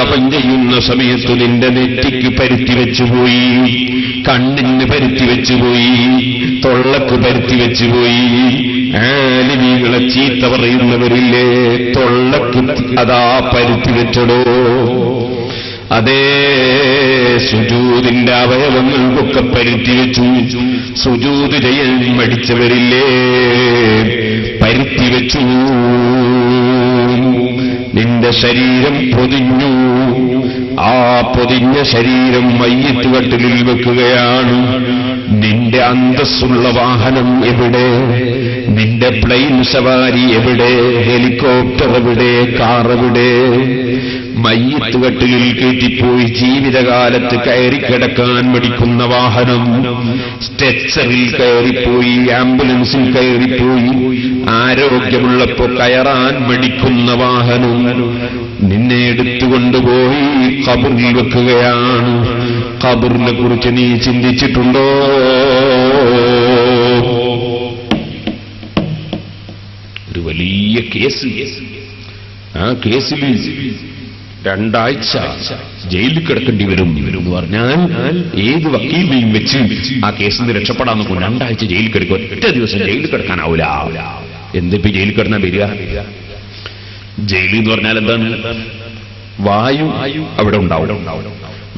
കഫൻ ചെയ്യുന്ന സമയത്ത് നിന്റെ നെറ്റിക്ക് പരുത്തി വെച്ചുപോയി, കണ്ണിന് പരുത്തി വെച്ചുപോയി, തൊള്ളക്ക് പരുത്തി വെച്ചുപോയി. ആലിമീകളെ ചീത്ത പറയുന്നവരില്ലേ, തൊള്ളക്ക് അതാ പരുത്തി വെച്ചടോ. അതേ സുജൂദിന്റെ അവയവങ്ങൾക്കൊക്കെ പരുത്തി വെച്ചു. സുജൂദ് ചെയ്യാൻ മടിച്ചവരില്ലേ, പരുത്തി വെച്ചു. നിന്റെ ശരീരം പൊതിഞ്ഞു. ആ പൊതിഞ്ഞ ശരീരം മയ്യിത്ത് കട്ടിലിൽ വെക്കുകയാണ്. നിന്റെ അന്തസ്സുള്ള വാഹനം എവിടെ? നിന്റെ പ്ലെയിൻ സവാരി എവിടെ? ഹെലികോപ്റ്റർ എവിടെ? കാർ എവിടെ? മയ്യിത്ത് കട്ടിലിൽ കയറ്റിപ്പോയി ജീവിതകാലത്ത് കയറിക്കിടക്കാൻ മടിക്കുന്ന വാഹനം, സ്ട്രെച്ചറിൽ കയറിപ്പോയി, ആംബുലൻസിൽ കയറിപ്പോയി, ആരോഗ്യമുള്ളപ്പോ കയറാൻ മടിക്കുന്ന വാഹനം നിന്നെ എടുത്തുകൊണ്ടുപോയി ഖബറിൽ വെക്കുകയാണ്. ഖബറിനെ കുറിച്ച് നീ ചിന്തിച്ചിട്ടുണ്ടോ? ഒരു വലിയ കേസ്. ആ കേസിൽ 2 ആഴ്ച ജയിലിൽ കിടക്കേണ്ടി വരും എന്ന് പറഞ്ഞാൽ ഏത് വക്കീലിനെയും വെച്ച് ആ കേസിൽ നിന്ന് രക്ഷപ്പെടാൻ നോക്കും. 2 ആഴ്ച ജയിലിൽ കിടക്കും. ഒറ്റ ദിവസം ജയിലിൽ കിടക്കാനാവൂല. എന്തിപ്പോ ജയിലിൽ കിടന്നാ വരിക? ജയിലിൽ എന്ന് പറഞ്ഞാൽ എന്താണ്? വായു അവിടെ ഉണ്ടാവും,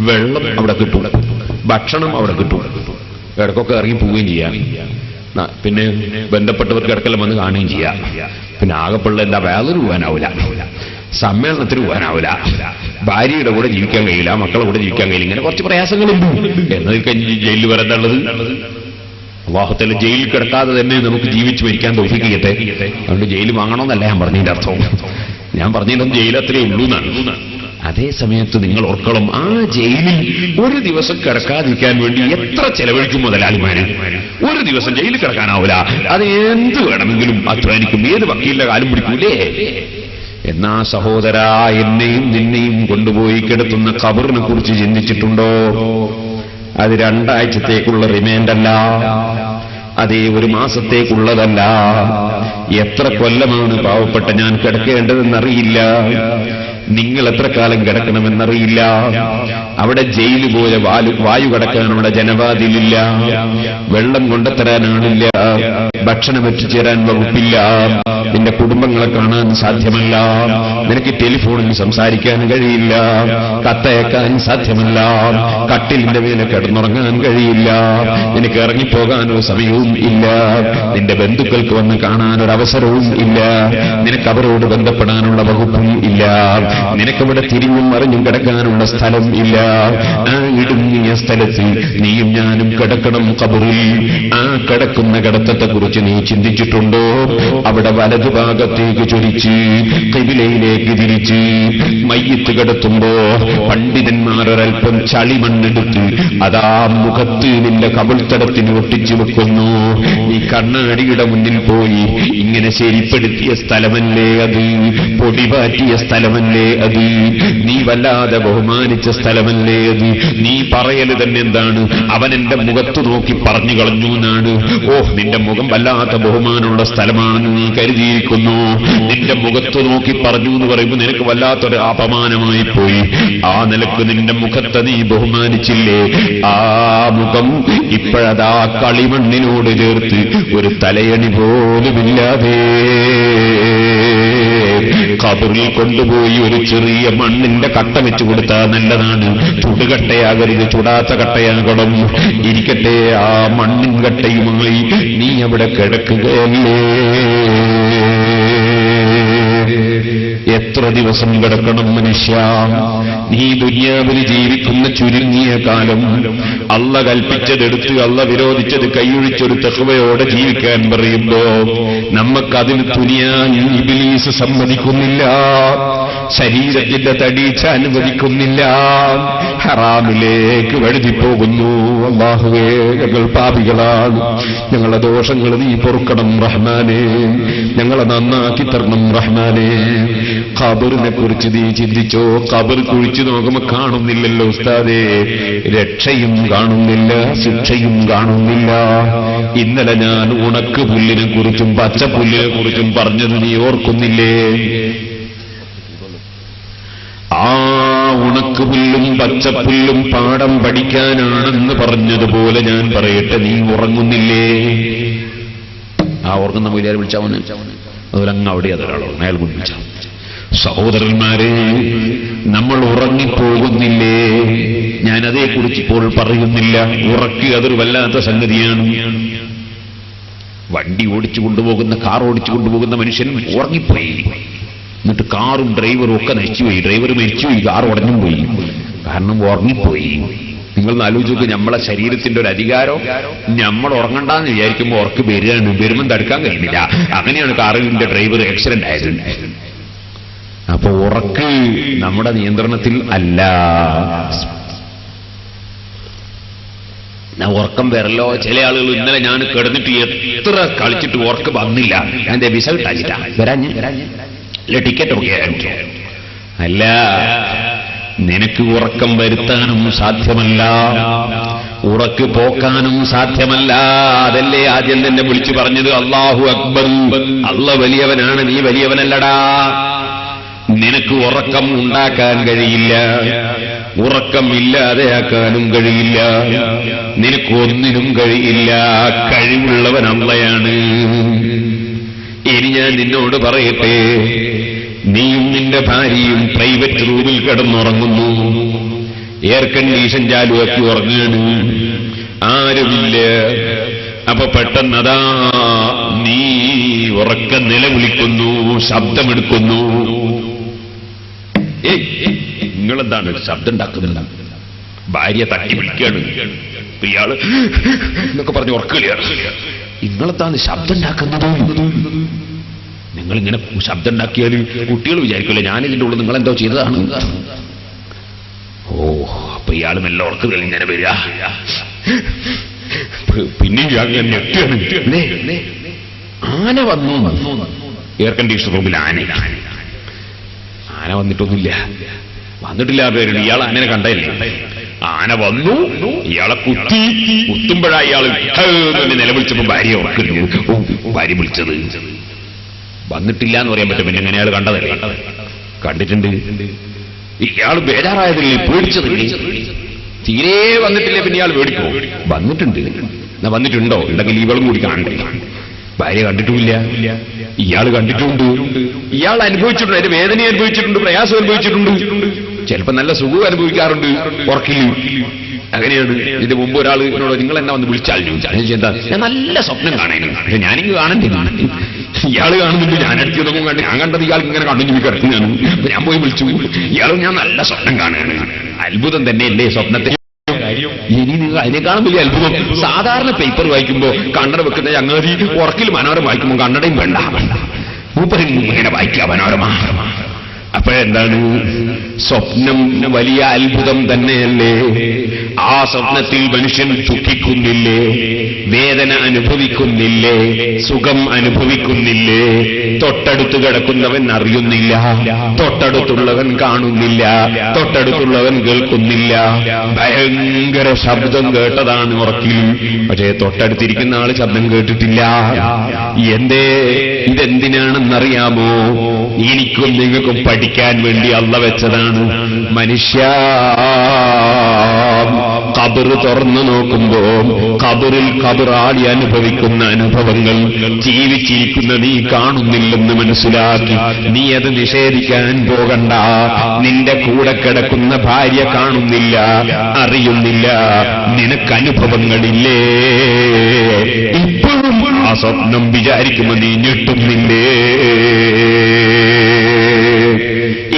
വെള്ളം അവിടെ കിട്ടും, ഭക്ഷണം അവിടെ കിട്ടും, ഇടക്കൊക്കെ ഇറങ്ങി പോവുകയും ചെയ്യാം. പിന്നെ ബന്ധപ്പെട്ടവർക്ക് ഇടക്കെല്ലാം വന്ന് കാണുകയും ചെയ്യാം. പിന്നെ ആകെപ്പുള്ള എന്താ, വേറൊരു പോകാനാവില്ല, സമ്മേളനത്തിന് പോകാനാവില്ല, ഭാര്യയുടെ കൂടെ ജീവിക്കാൻ കഴിയില്ല, മക്കളുടെ കൂടെ ജീവിക്കാൻ കഴിയില്ല. ഇങ്ങനെ കുറച്ച് പ്രയാസങ്ങളുണ്ട്. എന്നതൊക്കെ ജയിലിൽ വരേണ്ടത്. അല്ലാഹുതആല ജയിലിൽ കിടക്കാതെ തന്നെ നമുക്ക് ജീവിച്ച് മരിക്കാൻ തൗഫീഖ് ചെയ്യട്ടെ. അതുകൊണ്ട് ജയിൽ വാങ്ങണമെന്നല്ല ഞാൻ പറഞ്ഞതിന്റെ അർത്ഥം. ഞാൻ പറഞ്ഞതിന്റെ ജയിൽ അത്രേ ഉള്ളൂ എന്നാണ്. അതേ സമയത്ത് നിങ്ങൾ ഓർക്കണം, ആ ജയിലിൽ ഒരു ദിവസം കിടക്കാതിരിക്കാൻ വേണ്ടി എത്ര ചെലവഴിക്കും മുതലാളിമാര്. ഒരു ദിവസം ജയിലിൽ കിടക്കാനാവില്ല. അത് എന്ത് വേണമെങ്കിലും അധ്വാനിക്കും. ഏത് വക്കീലിന്റെ കാലം പിടിക്കൂലേ? എന്നാ സഹോദരാ, എന്നെയും നിന്നെയും കൊണ്ടുപോയി കിടത്തുന്ന ഖബറിനെ കുറിച്ച് ചിന്തിച്ചിട്ടുണ്ടോ? അത് 2 ആഴ്ചത്തേക്കുള്ള റിമാൻഡല്ല, അതേ 1 മാസത്തേക്കുള്ളതല്ല. എത്ര കൊല്ലമാണ് പാവപ്പെട്ട ഞാൻ കിടക്കേണ്ടതെന്നറിയില്ല. നിങ്ങൾ എത്ര കാലം കിടക്കണമെന്നറിയില്ല. അവിടെ ജയില് പോലെ വായു കടക്കാനുള്ള ജനവാതിലില്ല, വെള്ളം കൊണ്ടുതരാനാണില്ല, ഭക്ഷണം എത്തിച്ചേരാൻ വകുപ്പില്ല, നിന്റെ കുടുംബങ്ങളെ കാണാൻ സാധ്യമല്ല, നിനക്ക് ടെലിഫോണിൽ സംസാരിക്കാൻ കഴിയില്ല, കത്തയക്കാൻ സാധ്യമല്ല, കട്ടിലിന്റെ മേലെ കിടന്നുറങ്ങാൻ കഴിയില്ല, നിനക്ക് ഇറങ്ങിപ്പോകാനോ സമയവും ഇല്ല, നിന്റെ ബന്ധുക്കൾക്ക് വന്ന് കാണാനൊരവസരവും ഇല്ല, നിനക്ക് അവരോട് ബന്ധപ്പെടാനുള്ള വകുപ്പും ഇല്ല, നിനക്കവിടെ തിരിഞ്ഞും മറിഞ്ഞും കിടക്കാനുള്ള സ്ഥലം ഇല്ല. ആ ഇടുങ്ങിയ സ്ഥലത്ത് നീയും ഞാനും കിടക്കണം ഖബറിൽ. ആ കിടക്കുന്ന കിടത്തത്തെ കുറിച്ച് നീ ചിന്തിച്ചിട്ടുണ്ടോ? അവിടെ വലതുഭാഗത്തേക്ക് ചൊരിച്ച് ഖിബിലയിലേക്ക് തിരിച്ച് മയ്യിത്ത് കിടത്തുമ്പോ പണ്ഡിതന്മാരൊരൽപ്പം ചളിമണ്ണെടുത്ത് അതാ മുഖത്ത് നിന്റെ കവിൾത്തടത്തിന് ഒട്ടിച്ചു വെക്കുന്നു. നീ കണ്ണാടിയുടെ മുന്നിൽ പോയി ഇങ്ങനെ ശരിപ്പെടുത്തിയ സ്ഥലമല്ലേ അത്? പൊടിപാറ്റിയ സ്ഥലമല്ലേ അത്? നീ വല്ലാതെ ബഹുമാനിച്ച സ്ഥലമല്ലേ അത്? നീ പറയല് തന്നെ എന്താണ്? അവൻ എന്റെ മുഖത്ത് നോക്കി പറഞ്ഞു കളഞ്ഞു എന്നാണ്. നിന്റെ മുഖം വല്ലാത്ത ബഹുമാനമുള്ള സ്ഥലമാണെന്ന് നീ കരുതിയിരിക്കുന്നു. നിന്റെ മുഖത്ത് നോക്കി പറഞ്ഞു എന്ന് പറയുമ്പോൾ നിനക്ക് വല്ലാത്തൊരു അപമാനമായി പോയി. ആ നിലക്ക് നിന്റെ മുഖത്തെ നീ ബഹുമാനിച്ചില്ലേ? ആ മുഖം ഇപ്പോഴതാ കളിമണ്ണിനോട് ചേർത്ത് ഒരു തലയണി പോലുമില്ലാതെ ഖബറിൽ കൊണ്ടുപോയി ഒരു ചെറിയ മണ്ണിന്റെ കട്ട വെച്ചു കൊടുത്താൽ നല്ലതാണ്. ചുടുകട്ടയാകരുത്, ചുടാത്ത കട്ടയാകണം. ഇരിക്കട്ടെ, ആ മണ്ണിൻ കട്ടയുമായി നീ അവിടെ കിടക്കുകയല്ലേ? എത്ര ദിവസം കിടക്കണം മനുഷ്യ? നീ ദുനിയാവിൽ ജീവിക്കുന്ന ചുരുങ്ങിയ കാലം അള്ള കൽപ്പിച്ചതെടുത്ത് അള്ള വിരോധിച്ചത് കൈയൊഴിച്ചൊരു തഖ്വയോടെ ജീവിക്കാൻ പറയുമ്പോ നമുക്കതിന് തുനിയാൻ ഇബ്ലീസ് സമ്മതിക്കുന്നില്ല. ശരീരത്തിന്റെ തടീച്ച അനുവദിക്കുന്നില്ല. ഹറാമിലേക്ക് വഴുതിപ്പോകുന്നു. അല്ലാഹുവേ, ഞങ്ങൾ പാപികളാണ്. ഞങ്ങളെ ദോഷങ്ങൾ നീ പൊറുക്കണം റഹ്മാനേ. ഞങ്ങളെ നന്നാക്കി തരണം റഹ്മാനേ. ഖബറിനെ കുറിച്ച് നീ ചിന്തിച്ചോ? ഖബർ കുഴിച്ചു നോക്കുമ്പോ കാണുന്നില്ലല്ലോ ഉസ്താദേ, രക്ഷയും കാണുന്നില്ല, ശിക്ഷയും കാണുന്നില്ല. ഇന്നലെ ഞാൻ ഉണക്ക് പുല്ലിനെ കുറിച്ചും പച്ചപ്പുല്ലിനെ കുറിച്ചും പറഞ്ഞത് നീ ഓർക്കുന്നില്ലേ? ആ ഉണക്കുപുല്ലും പച്ചപ്പുല്ലും പാഠം പഠിക്കാനാണെന്ന് പറഞ്ഞതുപോലെ ഞാൻ പറയട്ടെ, നീ ഉറങ്ങുന്നില്ലേ? ആ ഉറങ്ങുന്ന മൊയിലാരെ വിളിച്ചാവന് അതുപോലെ അങ്ങ് അവിടെ അതൊരാളോ അയാൾ വിളിച്ച. സഹോദരന്മാരെ, നമ്മൾ ഉറങ്ങിപ്പോകുന്നില്ലേ? ഞാൻ അതേക്കുറിച്ച് ഇപ്പോൾ പറയുന്നില്ല. ഉറക്കി അതൊരു വല്ലാത്ത സംഗതിയാണ്. വണ്ടി ഓടിച്ചു കൊണ്ടുപോകുന്ന, കാർ ഓടിച്ചു കൊണ്ടുപോകുന്ന മനുഷ്യൻ ഉറങ്ങിപ്പോയി. എന്നിട്ട് കാറും ഡ്രൈവറും ഒക്കെ നശിച്ചുപോയി. ഡ്രൈവർ മരിച്ചുപോയി, കാർ ഉടഞ്ഞും പോയി. കാരണം ഉറങ്ങിപ്പോയി. നിങ്ങൾ ആലോചിച്ച് നോക്ക്, നമ്മളെ ശരീരത്തിന്റെ ഒരു അധികാരം നമ്മൾ ഉറങ്ങണ്ടെന്ന് വിചാരിക്കുമ്പോൾ ഉറക്ക് വരികയാണ്. വരുമ്പം തടുക്കാൻ കഴിയുന്നില്ല. അങ്ങനെയാണ് കാറിന്റെ ഡ്രൈവർ ആക്സിഡന്റ് ആയത്. അപ്പൊ ഉറക്ക് നമ്മുടെ നിയന്ത്രണത്തിൽ അല്ല. ഉറക്കം വരല്ലോ. ചില ആളുകൾ ഇന്നലെ ഞാൻ കിടന്നിട്ട് എത്ര കളിച്ചിട്ട് ഉറക്കം വന്നില്ല, എന്റെ വിസ കിട്ടാച്ചിട്ടാ വരാഞ്ഞ് അല്ല ടിക്കറ്റ് ഒക്കെ അല്ല. നിനക്ക് ഉറക്കം വരുത്താനും സാധ്യമല്ല, ഉറക്ക് പോക്കാനും സാധ്യമല്ല. അതല്ലേ ആദ്യം തന്നെ വിളിച്ചു പറഞ്ഞത്, അല്ലാഹു അക്ബർ, അള്ള വലിയവനാണ്, നീ വലിയവനല്ലടാ. നിനക്ക് ഉറക്കം ഉണ്ടാക്കാൻ കഴിയില്ല, ഉറക്കം ഇല്ലാതെയാക്കാനും കഴിയില്ല, നിനക്ക് ഒന്നിനും കഴിയില്ല. കഴിവുള്ളവൻ അള്ളയാണ്. ഇനി ഞാൻ നിന്നോട് പറയട്ടെ, നീയും നിന്റെ ഭാര്യയും പ്രൈവറ്റ് റൂമിൽ കിടന്നുറങ്ങുന്നു, എയർ കണ്ടീഷൻ ചാലുവാക്കി ഉറങ്ങുകയാണ്, ആരുമില്ല. അപ്പൊ പെട്ടെന്നതാ നീ ഉറക്കം നിലവിളിക്കുന്നു, ശബ്ദമെടുക്കുന്നു. നിങ്ങളെന്താണ് ശബ്ദം ഉണ്ടാക്കുന്നില്ല? ഭാര്യ തട്ടി വിളിക്കുകയാണ്. ഇയാള് എന്നൊക്കെ പറഞ്ഞ് ഉറക്കുകയാണ്. നിങ്ങളെന്താണ് ശബ്ദം ഉണ്ടാക്കുന്നത്? നിങ്ങളിങ്ങനെ ശബ്ദം ഉണ്ടാക്കിയാൽ കുട്ടികൾ വിചാരിക്കില്ല ഞാനിതിൻ്റെ ഉള്ളിൽ നിങ്ങളെന്തോ ചെയ്തതാണ്. ഓ, അപ്പൊ ഇയാളും എല്ലാം ഉറക്കുകൾ ഇങ്ങനെ വരിക. പിന്നെയും ആന വന്നു. എയർ കണ്ടീഷൻ റൂമിൽ ആന വന്നിട്ടൊന്നുമില്ല. വന്നിട്ടില്ല പേരുണ്ട്. ഇയാൾ ആനനെ കണ്ടല്ലേ? ആന വന്നു, ഇയാളെ കുത്തുമ്പോഴാ ഇയാള് നിലവിളിച്ചപ്പോ ഭാര്യ ഉറക്കുന്നു. ഭാര്യ വിളിച്ചത് വന്നിട്ടില്ല എന്ന് പറയാൻ പറ്റും. പിന്നെ എങ്ങനെ അയാൾ കണ്ടതല്ലേ? കണ്ടിട്ടുണ്ട്. ഇയാൾ ബേജാറായതില്ലേ, പേടിച്ചതില്ലേ? തീരെ വന്നിട്ടില്ലേ പിന്നെ ഇയാൾ പേടിക്കോ? വന്നിട്ടുണ്ട്. എന്നാ വന്നിട്ടുണ്ടോ? ഉണ്ടെങ്കിൽ ഇവളും കൂടി കാണണ്ടേ? ഭാര്യ കണ്ടിട്ടുമില്ല, ഇയാൾ കണ്ടിട്ടുണ്ട്. ഇയാൾ അനുഭവിച്ചിട്ടുണ്ട്, അതിന്റെ വേദന അനുഭവിച്ചിട്ടുണ്ട്, പ്രയാസം അനുഭവിച്ചിട്ടുണ്ട്, ചിലപ്പോ നല്ല സുഖം അനുഭവിക്കാറുണ്ട് ഉറക്കിൽ. അങ്ങനെയാണ്. ഇതിന്റെ മുമ്പ് ഒരാൾ എന്നോട് നിങ്ങൾ എന്നെ വന്ന് വിളിച്ചാൽ എന്താ, ഞാൻ നല്ല സ്വപ്നം കാണാനും, പക്ഷെ ഞാനിങ്ങ് കാണുന്നില്ല. ഇയാൾ കാണുന്നുണ്ട്, ഞാൻ അടുത്തതൊന്നും കണ്ട് ഞാൻ കണ്ടത് ഇയാൾ ഇങ്ങനെ കണ്ണു കിടക്കുന്നതാണ്. അപ്പൊ ഞാൻ പോയി വിളിച്ചു, ഇയാളും ഞാൻ നല്ല സ്വപ്നം കാണുകയാണ്. അത്ഭുതം തന്നെയല്ലേ സ്വപ്നത്തെ? ഇനി നിങ്ങൾ അതിനേക്കാളും വലിയ അത്ഭുതം, സാധാരണ പേപ്പർ വായിക്കുമ്പോ കണ്ണട വെക്കുന്ന ചങ്ങാതി ഉറക്കിൽ മനോരമ വായിക്കുമ്പോൾ കണ്ണടയും വേണ്ട, മൂപ്പരിൽ ഇങ്ങനെ വായിക്കുക മനോരമ. അപ്പോഴെന്താണ്? സ്വപ്നം വലിയ അത്ഭുതം തന്നെയല്ലേ? ആ സ്വപ്നത്തിൽ മനുഷ്യൻ ദുഃഖിക്കുന്നില്ലേ, വേദന അനുഭവിക്കുന്നില്ലേ, സുഖം അനുഭവിക്കുന്നില്ലേ? തൊട്ടടുത്ത് കിടക്കുന്നവൻ അറിയുന്നില്ല, തൊട്ടടുത്തുള്ളവൻ കാണുന്നില്ല, തൊട്ടടുത്തുള്ളവൻ കേൾക്കുന്നില്ല. ഭയങ്കര ശബ്ദം കേട്ടതാണ് ഉറക്കിൽ, പക്ഷേ തൊട്ടടുത്തിരിക്കുന്ന ആള് ശബ്ദം കേട്ടിട്ടില്ല. എന്തേ? ഇതെന്തിനാണെന്നറിയാമോ? എനിക്കും നിങ്ങൾക്കും പഠിക്കാൻ വേണ്ടി അള്ള വെച്ചതാണ്. മനുഷ്യ, ഖബർ തുറന്നു നോക്കുമ്പോ ഖബറിൽ ഖബറാളി അനുഭവിക്കുന്ന അനുഭവങ്ങൾ ജീവിച്ചിരിക്കുന്ന നീ കാണുന്നില്ലെന്ന് മനസ്സിലാക്കി നീ അത് നിഷേധിക്കാൻ പോകണ്ട. നിന്റെ കൂടെ കിടക്കുന്ന ഭാര്യ കാണുന്നില്ല, അറിയുന്നില്ല, നിനക്ക് അനുഭവങ്ങളില്ലേ? ഇപ്പോഴും ആ സ്വപ്നം വിചാരിക്കുമ്പോൾ നീ ഞെട്ടുന്നില്ലേ?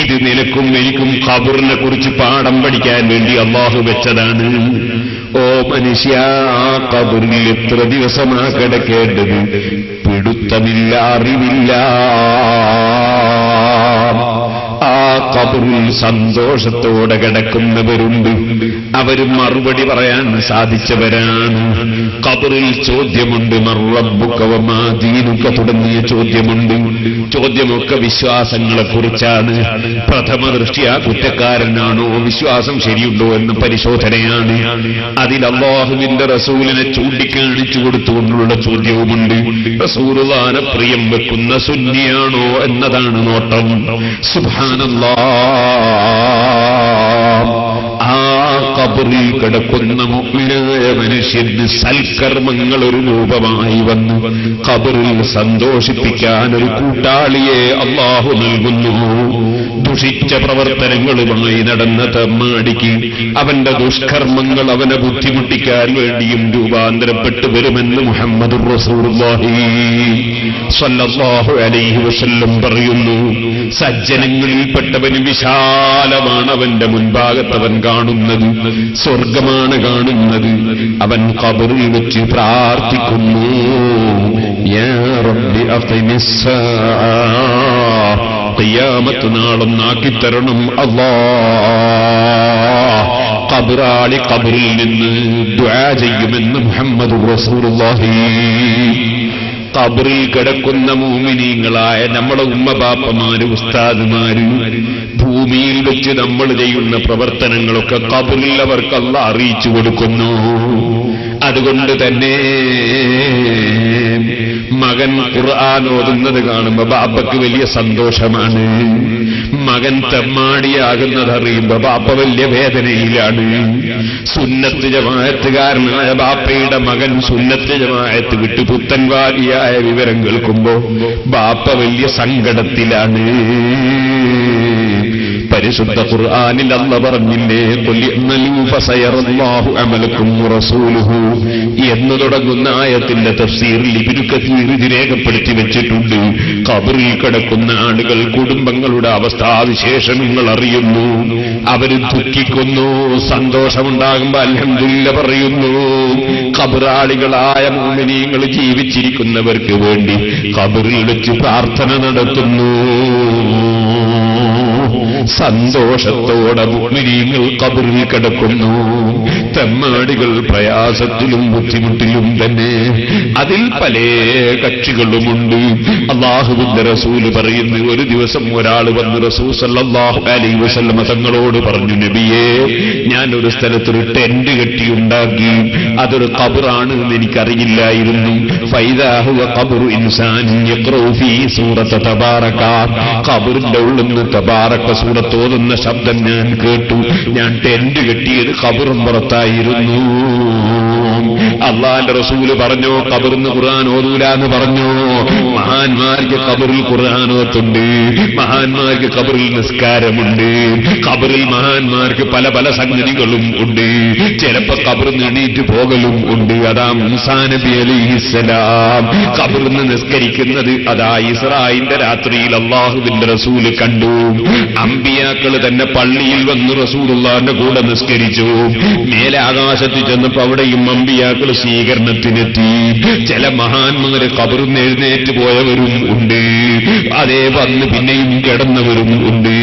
ഇത് നിനക്കും എനിക്കും ഖബറിനെ കുറിച്ച് പാഠം പഠിക്കാൻ വേണ്ടി അല്ലാഹു വെച്ചതാണ്. ഓ മനുഷ്യ, ഖബറിൽ എത്ര ദിവസമാ കിടക്കേണ്ടത്? പിടുത്തമില്ല, അറിവില്ല. ആ ഖബറിൽ സന്തോഷത്തോടെ കിടക്കുന്നവരുണ്ട്, അവർ മറുപടി പറയാൻ സാധിച്ചവരാണ്. ഖബറിൽ ചോദ്യമുണ്ട്, മർ റബ്ബുക വമാ ദീനുക തുടങ്ങിയ ചോദ്യമുണ്ട്. ചോദ്യമൊക്കെ വിശ്വാസങ്ങളെ കുറിച്ചാണ്. പ്രഥമ ദൃഷ്ട്യാ കുറ്റക്കാരനാണോ, വിശ്വാസം ശരിയുണ്ടോ എന്ന് പരിശോധനയാണ്. അതിൽ അല്ലാഹുവിന്റെ റസൂലിനെ ചൂണ്ടിക്കാണിച്ചു കൊടുത്തുകൊണ്ടുള്ള ചോദ്യവുമുണ്ട്. റസൂലുള്ളാഹിനെ പ്രിയം വെക്കുന്ന സുന്നിയാണോ എന്നതാണ് നോട്ടം. സുബ്ഹാനല്ലാഹ്. കിടക്കുന്ന മുഅ്മിനായ മനുഷ്യന് സൽക്കർമ്മങ്ങൾ ഒരു രൂപമായി വന്ന് ഖബറിൽ സന്തോഷിപ്പിക്കാൻ ഒരു കൂട്ടാളിയെ അല്ലാഹു നൽകുന്നു. ദുഷിച്ച പ്രവർത്തനങ്ങളുമായി നടന്ന തെമ്മാടിക്ക് അവന്റെ ദുഷ്കർമ്മങ്ങൾ അവനെ ബുദ്ധിമുട്ടിക്കാൻ വേണ്ടിയും രൂപാന്തരപ്പെട്ടു വരുമെന്ന് മുഹമ്മദുർ റസൂലുള്ളാഹി സ്വല്ലല്ലാഹു അലൈഹി വസല്ലം പറയുന്നു. സജ്ജനങ്ങളിൽപ്പെട്ടവന് വിശാലമാണ് അവന്റെ മുൻഭാഗത്തവൻ കാണുന്നത്, സ്വർഗമാണ് കാണുന്നത്. അവൻ ഖബറിൽ വെച്ച് പ്രാർത്ഥിക്കുന്നു, യാ റബ്ബി അഖിമിസ്സാ, ഖിയാമത്ത് നാളൊന്നാക്കിത്തരണം അല്ലാഹ്. ഖബറാളി ഖബറിൽ നിന്ന് ദുആ ചെയ്യുമെന്ന് മുഹമ്മദുർ റസൂലുള്ളാഹി. ഖബറിൽ കിടക്കുന്ന മുഅ്മിനീങ്ങളായ നമ്മുടെ ഉമ്മബാപ്പമാര്, ഉസ്താദുമാര് ഭൂമിയിൽ വെച്ച് നമ്മൾ ചെയ്യുന്ന പ്രവർത്തനങ്ങളൊക്കെ ഖബറിൽ അവർക്ക് അല്ലാഹ് അറിയിച്ചു കൊടുക്കുന്നു. അതുകൊണ്ട് തന്നെ മകൻ ഖുർആൻ ഓതുന്നത് കാണുമ്പോ ബാപ്പയ്ക്ക് വലിയ സന്തോഷമാണ്. മകൻ തെമ്മാടിയാകുന്നത് അറിയുമ്പോ ബാപ്പ വലിയ വേദനയിലാണ്. സുന്നത്ത് ജമാഅത്തുകാരനായ ബാപ്പയുടെ മകൻ സുന്നത്ത് ജമാഅത്ത് വിട്ട് പുത്തൻവാദിയായ വിവരം കേൾക്കുമ്പോ ബാപ്പ വലിയ സങ്കടത്തിലാണ്. പരിശുദ്ധ ഖുർആനിൽ അല്ലാഹ് പറഞ്ഞില്ലേ, ഖുൽ ഇഅ്മലൂ ഫസയറല്ലാഹു അമലക്കും വറസൂലുഹു എന്ന് തുടങ്ങുന്ന ആയത്തിന്റെ തഫ്സീറിൽ ഇബ്നു കസീർ ഇത് രേഖപ്പെടുത്തി വെച്ചിട്ടുണ്ട്. ഖബറിൽ കിടക്കുന്ന ആളുകൾ കുടുംബങ്ങളുടെ അവസ്ഥാവിശേഷങ്ങൾ അറിയുന്നു, അവർ ദുഃഖിക്കുന്നു, സന്തോഷമുണ്ടാകുമ്പോൾ അൽഹംദുലില്ലാഹ് പറയുന്നു. ഖബറാളികളായ മുഅ്മിനീങ്ങൾ ജീവിച്ചിരിക്കുന്നവർക്ക് വേണ്ടി ഖബറിൽ വെച്ച് പ്രാർത്ഥന നടത്തുന്നു. സന്തോഷത്തോടെ മുഅ്മിനീങ്ങൾ ഖബറിൽ കിടക്കുന്നു. തെമ്മാടികൾ പ്രയാസത്തിലും ബുദ്ധിമുട്ടിലും തന്നെ. അതിൽ പല കക്ഷികളുമുണ്ട്. അല്ലാഹുവിന്റെ റസൂല് പറയുന്നു, ഒരു ദിവസം ഒരാൾ വന്ന് റസൂൽ സല്ലല്ലാഹു അലൈഹി വസല്ലം തങ്ങളോട് പറഞ്ഞു, നബിയേ, ഞാൻ ഒരു സ്ഥലത്തൊരു ടെന്റ് കെട്ടിയുണ്ടാക്കി, അതൊരു ഖബറാണ് എന്ന് എനിക്കറിയില്ലായിരുന്നു. ഫൈദാ ഹുവ ഖബ്റു ഇൻസാനിൻ യഖറഉ ഫീ സൂറത തബാറക. ഖബറിന്റെ ഉള്ളിൽ നിന്ന് തബാറക തോന്നുന്ന ശബ്ദം ഞാൻ കേട്ടു. ഞാൻ ടെന്റ് കെട്ടിയത് ഖബറും പുറത്തായിരുന്നു. അല്ലാഹുവിന്റെ റസൂല് പറഞ്ഞോ ഖബറിന്ന് ഖുർആൻ ഓതൂല എന്ന് പറഞ്ഞോ? മഹാന്മാർക്ക് ഖബറിൽ ഖുർആൻ ഓത്തുണ്ട്, മഹാന്മാർക്ക് ഖബറിൽ നിസ്കാരമുണ്ട്, ഖബറിൽ മഹാന്മാർക്ക് പല പല സംഗതികളും ഉണ്ട്. ചിലപ്പോ ഖബറിന്ന് എണീറ്റ് പോകലും ഉണ്ട്. അതാ മൂസാ നബി അലൈഹിസ്സലാം ഖബറിന്ന് നിസ്കരിക്കുന്നത് അതാ ഇസ്രായിന്റെ രാത്രിയിൽ അല്ലാഹുവിന്റെ റസൂല് കണ്ടു. അമ്പിയാക്കള് തന്നെ പള്ളിയിൽ വന്ന് റസൂലുള്ളാഹിന്റെ കൂടെ നിസ്കരിച്ചു. മേലെ ആകാശത്ത് ചെന്നപ്പോ അവിടെയും അമ്പിയാക്കള് സ്വീകരണത്തിനെത്തി. ചില മഹാന്മാര് ഖബറിന്ന് എഴുന്നേറ്റ് പോയവരും ഉണ്ട്, അതേ വന്ന് പിന്നെയും കിടന്നവരും ഉണ്ട്,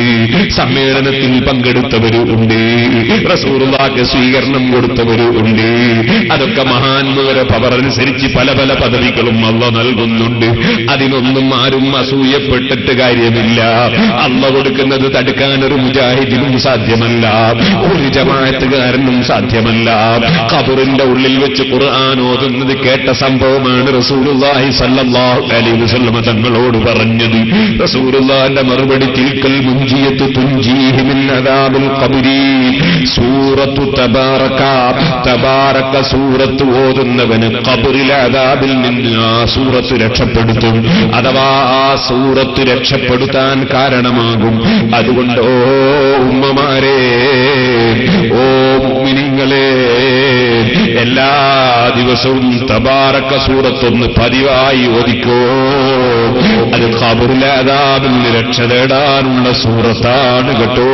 സമ്മേളനത്തിൽ പങ്കെടുത്തവരും ഉണ്ട്, റസൂലുള്ളാഹിക്ക് സ്വീകരണം കൊടുത്തവരും ഉണ്ട്. അതൊക്കെ മഹാന്മാരെ പവറനുസരിച്ച് പല പല പദവികളും അല്ലാഹ് നൽകുന്നുണ്ട്. അതിനൊന്നും ആരും അസൂയപ്പെട്ടിട്ട് കാര്യമില്ല. അല്ലാഹ് കൊടുക്കുന്നത് തടുക്കാൻ ഒരു മുജാഹിദിനും സാധ്യമല്ല, ഒരു ജമാഅത്തുകാരനും സാധ്യമല്ല. ഖബറിന്റെ ഉള്ളിൽ വെച്ച് ഖുർആൻ ഓതുന്നത് കേട്ട സംഭവമാണ് റസൂലുള്ളാഹി സ്വല്ലല്ലാഹു അലൈഹി വസല്ലം തങ്ങളോട് പറഞ്ഞത്. റസൂലുള്ളാഹിന്റെ മറുപടി, തിൽക്കൽ മുൻജിയത്തു തുൻജീഹി മിൻ അദാബിൽ ഖബ്രി. സൂറത്തു തബാറക, തബാറക സൂറത്ത് ഓതുന്നവന് ഖബറിലെ അദാബിൽ നിന്ന് ആ സൂറത്ത് രക്ഷപ്പെടുത്തും, അഥവാ ആ സൂറത്ത് രക്ഷപ്പെടുത്താൻ കാരണമാകും. അതുകൊണ്ട് ഓ ഉമ്മമാരെ, ഓ മുഅ്മിനീങ്ങളെ, എല്ലാ ദിവസവും തബാറക സൂറത്തൊന്ന് പതിവായി ഓതിക്കോ. അത് ഖബറിലെ അദാബിൽ നിന്ന് രക്ഷ നേടാനുള്ള സൂറത്താണ് കേട്ടോ.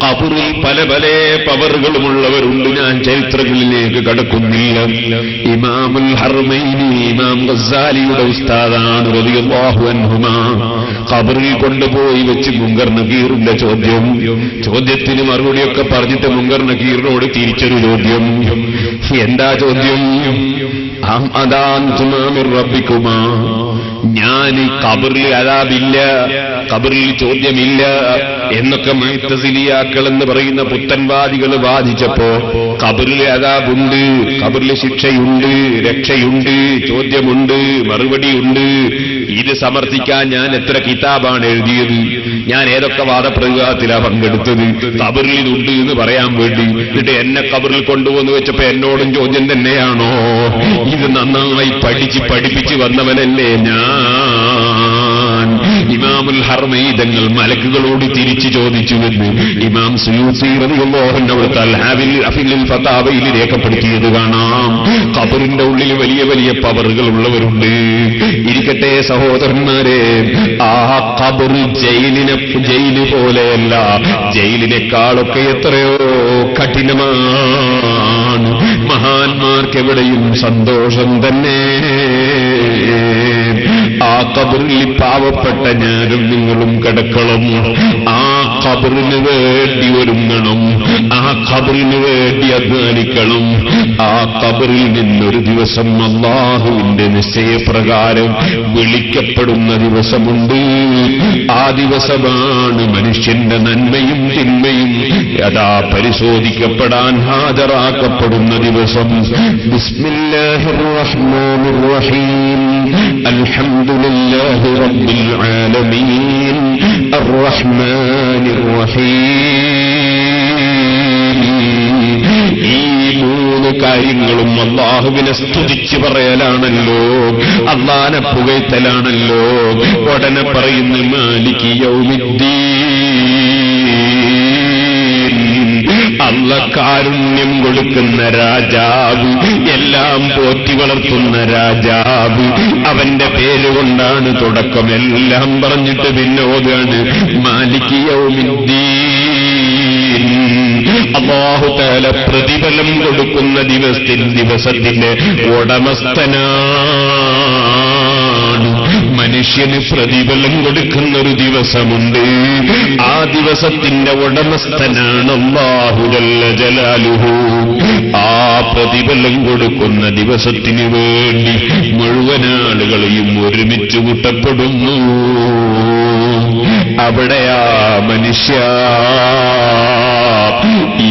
ഖബറിൽ പല പല പവറുകളുമുള്ളവരുണ്ട്. ഞാൻ ചരിത്രങ്ങളിലേക്ക് കടക്കുന്നില്ല. ഇമാമുൽ ഹർമൈനി, ഇമാം ഗസാലിയുടെ ഉസ്താദാണ് റളിയല്ലാഹു അൻഹുമാ. ഖബറിൽ കൊണ്ടുപോയി വെച്ച് മുങ്കർ നകീറിന്റെ ചോദ്യത്തിന് മറുപടിയൊക്കെ പറഞ്ഞിട്ട് മുങ്കർ നകീറിനോട് തിരിച്ചൊരു ചോദ്യം. എന്താ ചോദ്യം? റബ്ബിക്കുമാ, ഞാൻ ഖബറിൽ അദാബില്ല, ഖബറിൽ ചോദ്യമില്ല എന്നൊക്കെ മുഅ്തസിലിയാക്കൾ എന്ന് പറയുന്ന പുത്തൻവാദികൾ വാദിച്ചപ്പോ ഖബറിൽ അദാബുണ്ട്, ഖബറിൽ ശിക്ഷയുണ്ട്, രക്ഷയുണ്ട്, ചോദ്യമുണ്ട്, മറുപടിയുണ്ട് ഇത് സമർത്ഥിക്കാൻ ഞാൻ എത്ര കിതാബാണ് എഴുതിയത്, ഞാൻ ഏതൊക്കെ വാദപ്രതിവാദത്തിലാണ് പങ്കെടുത്തത്, ഖബറിൽ ഇതുണ്ട് എന്ന് പറയാൻ വേണ്ടി. എന്നിട്ട് എന്നെ ഖബറിൽ കൊണ്ടുവന്ന് വെച്ചപ്പോ എന്നോടും ചോദ്യം തന്നെയാണോ? ഇത് നന്നായി പഠിപ്പിച്ച് വന്നവനല്ലേ ഞാൻ. ഇമാമുൽ ഹറമൈൻ തങ്ങൾ മലക്കുകളോട് തിരിച്ചു ചോദിച്ചുവെന്ന് ഇമാം സുയൂത്തി റളിയല്ലാഹു അൻഹു അവിടുത്തെ ഫതാവയിൽ രേഖപ്പെടുത്തിയത് കാണാം. ഖബറിന്റെ ഉള്ളിൽ വലിയ വലിയ പവറുകൾ ഉള്ളവരുണ്ട്. ഇരിക്കട്ടെ സഹോദരന്മാരെ, ആ ഖബർ ജയില് പോലെയല്ല, ജയിലിനേക്കാളൊക്കെ എത്രയോ കഠിനമാണ്. മഹാന്മാർക്ക് എവിടെയും സന്തോഷം തന്നെ. ആ ഖബറിൽ പാവപ്പെട്ട ഞാനും നിങ്ങളും കിടക്കണം. ആ ഖബറിന് വേണ്ടി ഒരുങ്ങണം, ആ ഖബറിന് വേണ്ടി അധ്വാനിക്കണം. ആ ഖബറിൽ നിന്നൊരു ദിവസം അല്ലാഹുവിന്റെ നിശ്ചയപ്രകാരം വിളിക്കപ്പെടുന്ന ദിവസമുണ്ട്. ആ ദിവസമാണ് മനുഷ്യന്റെ നന്മയും തിന്മയും അതാ പരിശോധിക്കപ്പെടാൻ ഹാജരാക്കപ്പെടുന്ന ദിവസം. ബിസ്മില്ലാഹിർ റഹ്മാനിർ റഹീം. അൽഹംദുലില്ലാഹി റബ്ബിൽ ആലമീൻ അർറഹ്മാനിർ റഹീം. ഈ മൂന്ന് കാര്യങ്ങളും അല്ലാഹുവിനെ സ്തുതിച്ച് പറയലാണല്ലോ, അല്ലാഹനെ പുകഴ്ത്തലാണല്ലോ. ഉടനെ പറയുന്നു മാലികി യൗമിദ്ദീൻ, അല്ല കാരുണ്യം കൊടുക്കുന്ന രാജാവ്, എല്ലാം പോറ്റി വളർത്തുന്ന രാജാവ്. അവന്റെ പേരുകൊണ്ടാണ് തുടക്കം. എല്ലാം പറഞ്ഞിട്ട് പിന്നെ ഓതാണ് മാലികി യൗമിദ്ദീൻ. അല്ലാഹു തആല പ്രതിഫലം കൊടുക്കുന്ന ദിവസത്തിന്റെ ഉടമസ്ഥനാണ്. മനുഷ്യന് പ്രതിഫലം കൊടുക്കുന്ന ഒരു ദിവസമുണ്ട്. ആ ദിവസത്തിന്റെ ഉടമസ്ഥനാണ് അല്ലാഹു ജല്ല ജലാലുഹു. ആ പ്രതിഫലം കൊടുക്കുന്ന ദിവസത്തിന് വേണ്ടി മുഴുവൻ ആളുകളെയും ഒരുമിച്ച് കൂട്ടപ്പെടുന്നു. അവിടെയാ മനുഷ്യ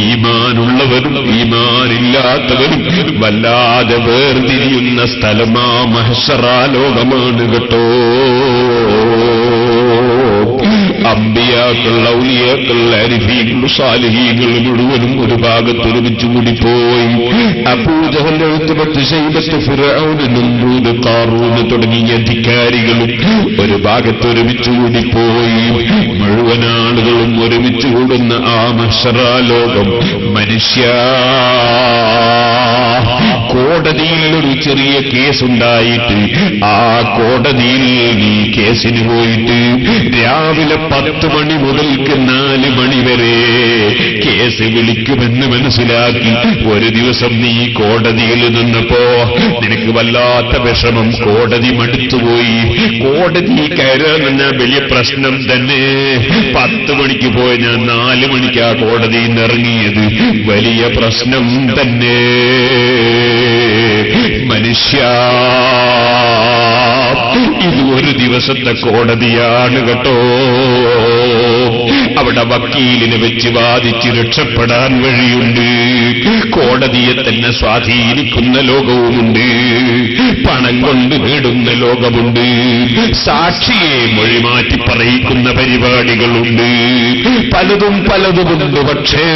ഈമാനുള്ളവരും ഈമാനില്ലാത്തവരും വല്ലാതെ വേർതിരിയുന്ന സ്ഥലമാ മഹ്ശറാ ലോകമാണ് കേട്ടോ. അമ്പിയാക്കൾ, ഔലിയാക്കൾ, അരിഫീകൾ, സാലിഹീകൾ മുഴുവനും ഒരു ഭാഗത്ത് ഒരുമിച്ച് കൂടിപ്പോയി. അബൂജഹൽ, ഉത്ബത്ത്, ശൈബത്ത്, ഫിർഔൻ, നമ്രൂദ്, ഖാറൂൻ തുടങ്ങിയ അധികാരികളും ഒരു ഭാഗത്ത് ഒരുമിച്ച് കൂടിപ്പോയി. മുഴുവൻ ആളുകളും ഒരുമിച്ച് കൂടുന്ന ആ മഹ്ശറാ ലോകം മനുഷ്യ കോടതിയിൽ ഒരു ചെറിയ കേസുണ്ടായിട്ട് ആ കോടതിയിൽ നീ കേസിന് പോയിട്ട് രാവിലെ 10 മണി മുതൽക്ക് 4 മണി വരെ കേസ് വിളിക്കുമെന്ന് മനസ്സിലാക്കി ഒരു ദിവസം നീ കോടതിയിൽ നിന്നപ്പോ നിനക്ക് വല്ലാത്ത വിഷമം, കോടതി മടുത്തുപോയി. കോടതി കയറാൻ തന്നെ വലിയ പ്രശ്നം തന്നെ. 10 മണിക്ക് പോയ ഞാൻ 4 മണിക്കാ കോടതിയിൽ നിന്ന് ഇറങ്ങിയത്, വലിയ പ്രശ്നം തന്നെ. മനുഷ്യ ഇത് ഒരു ദിവസത്തെ കോടതിയാണ് കേട്ടോ. അവിടെ വക്കീലിനെ വെച്ച് വാദിച്ച് രക്ഷപ്പെടാൻ വഴിയുണ്ട്. കോടതിയെ തന്നെ സ്വാധീനിക്കുന്ന ലോകവുമുണ്ട്, പണം കൊണ്ട് നേടുന്ന ലോകമുണ്ട്, സാക്ഷിയെ മൊഴിമാറ്റി പറയിക്കുന്ന പരിപാടികളുണ്ട്, പലതുമുണ്ട്. പക്ഷേ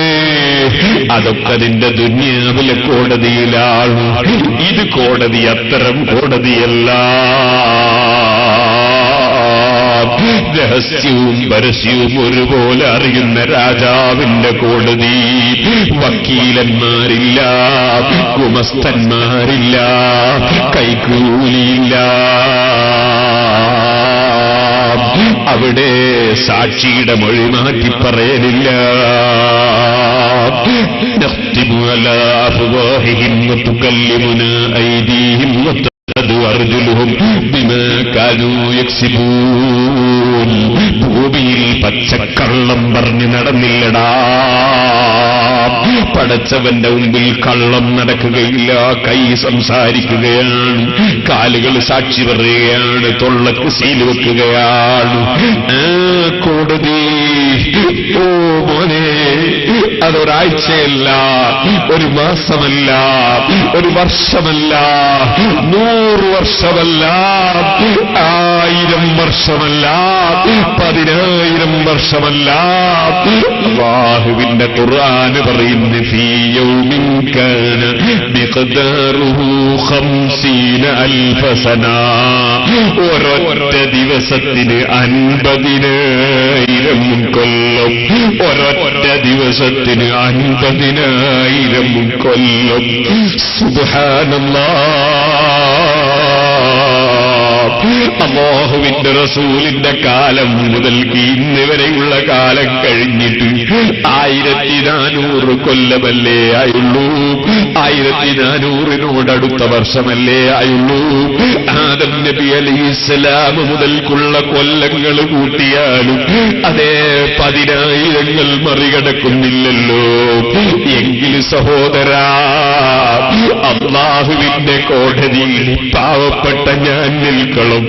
അതൊക്കെ അതിന്റെ ദുനിയാവിലെ കോടതിയിലാണ്. ഇത് കോടതി അത്തരം കോടതിയല്ല. രഹസ്യവും പരസ്യവും ഒരുപോലെ അറിയുന്ന രാജാവിന്റെ കോടതി. വക്കീലന്മാരില്ല, ഗുമസ്തന്മാരില്ല, കൈക്കൂലിയില്ല. അവിടെ സാക്ഷിയുടെ മൊഴി മാറ്റി പറയലില്ല. നഖ്തിമു അലാ അഫ്വാഹിഹിം വതുകല്ലിമുനാ ഐദീഹിം അർജുലുഹും ബിമാ കാനൂ യക്സിബൂൻ. ഭൂമിയിൽ പച്ചക്കള്ളം പറഞ്ഞ് നടന്നില്ലടാ. പടച്ചവന്റെ മുമ്പിൽ കള്ളം നടക്കുകയില്ല. കൈ സംസാരിക്കുകയാണ്, കാലുകൾ സാക്ഷി പറയുകയാണ്, തൊള്ളക്ക് സീൽ വെക്കുകയാണ്. കോടതി, ഓ മോനെ അതൊരാഴ്ചയല്ല, ഒരു മാസമല്ല, ഒരു വർഷമല്ല, 100 വർഷമല്ല, 1000 വർഷമല്ല, 10,000 വർഷമല്ല. അല്ലാഹുവിന്റെ ഖുർആൻ പറയുന്നു, ഫീ യൗമിൻ കാന മിഖ്ദാറുഹു 50,000 സന. ഒരൊറ്റ ദിവസത്തിന് 50,000 കൊല്ലം. ഒരൊറ്റ ദിവസത്തിന് 50,000 കൊല്ലം. സുബ്ഹാനല്ലാഹ്. അല്ലാഹുവിന്റെ റസൂലിന്റെ കാലം മുതൽക്ക് ഇന്ന് വരെയുള്ള കാലം കഴിഞ്ഞിട്ട് 1400 കൊല്ലമല്ലേ ആയുള്ളൂ. 1400-നോടടുത്ത വർഷമല്ലേ ആയുള്ളൂ. ആദം നബി അലൈഹിസ്സലാം മുതൽക്കുള്ള കൊല്ലങ്ങൾ കൂട്ടിയാലും അതേ 10,000 മറികടക്കുന്നില്ലല്ലോ. എങ്കിൽ സഹോദരാ, അല്ലാഹുവിന്റെ കോടതിയിൽ പാവപ്പെട്ട ഞാൻ നിൽക്കണം.